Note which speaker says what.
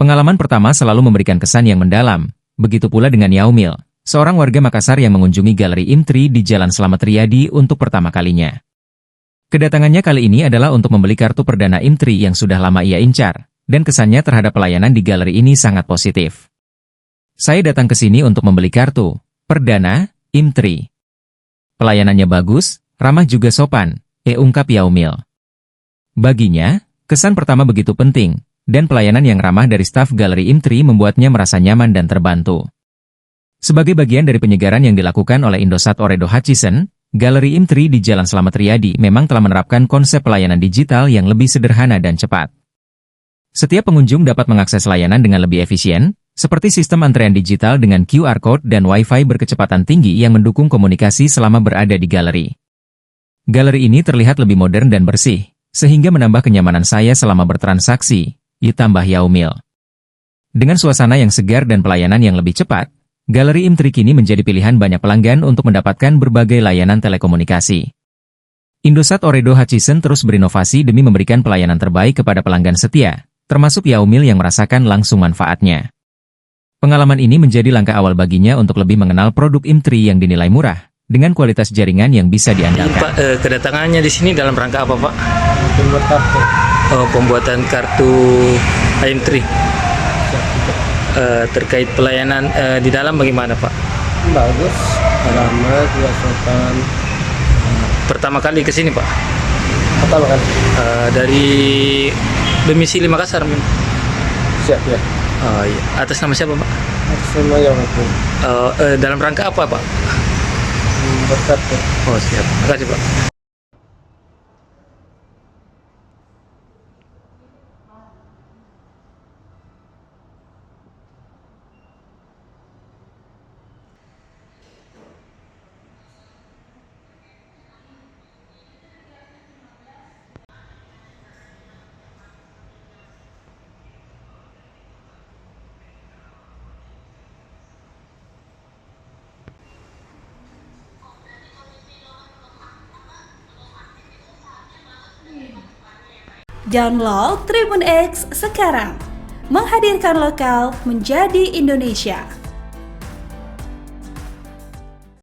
Speaker 1: Pengalaman pertama selalu memberikan kesan yang mendalam, begitu pula dengan Yaumil, seorang warga Makassar yang mengunjungi Galeri IM3 di Jalan Slamet Riyadi untuk pertama kalinya. Kedatangannya kali ini adalah untuk membeli kartu perdana IM3 yang sudah lama ia incar, dan kesannya terhadap pelayanan di galeri ini sangat positif. Saya datang ke sini untuk membeli kartu perdana IM3. Pelayanannya bagus, ramah juga sopan, ungkap Yaumil. Baginya, kesan pertama begitu penting, dan pelayanan yang ramah dari staf Galeri IM3 membuatnya merasa nyaman dan terbantu. Sebagai bagian dari penyegaran yang dilakukan oleh Indosat Oredo Hutchison, Galeri IM3 di Jalan Slamet Riyadi memang telah menerapkan konsep pelayanan digital yang lebih sederhana dan cepat. Setiap pengunjung dapat mengakses layanan dengan lebih efisien, seperti sistem antrean digital dengan QR Code dan Wi-Fi berkecepatan tinggi yang mendukung komunikasi selama berada di galeri. Galeri ini terlihat lebih modern dan bersih, sehingga menambah kenyamanan saya selama bertransaksi, ditambah Yaumil. Dengan suasana yang segar dan pelayanan yang lebih cepat, Galeri IM3 kini menjadi pilihan banyak pelanggan untuk mendapatkan berbagai layanan telekomunikasi. Indosat Oredo Hutchison terus berinovasi demi memberikan pelayanan terbaik kepada pelanggan setia, termasuk Yaumil yang merasakan langsung manfaatnya. Pengalaman ini menjadi langkah awal baginya untuk lebih mengenal produk IM3 yang dinilai murah, dengan kualitas jaringan yang bisa diandalkan.
Speaker 2: Pak, kedatangannya di sini dalam rangka apa, Pak?
Speaker 3: Membuat kartu.
Speaker 2: Pembuatan kartu IM3. Terkait pelayanan di dalam bagaimana, Pak?
Speaker 3: Bagus, lama juga sopan.
Speaker 2: Pertama kali ke sini, Pak?
Speaker 3: Pertama kali.
Speaker 2: Dari domisili Makassar.
Speaker 3: Siap ya.
Speaker 2: Iya. Atas nama siapa, Pak?
Speaker 3: Semua yang aku
Speaker 2: Dalam rangka apa, Pak?
Speaker 3: membuat kartu.
Speaker 2: Oh, siap. Terima kasih, Pak.
Speaker 4: Download Tribun X sekarang, menghadirkan lokal menjadi Indonesia.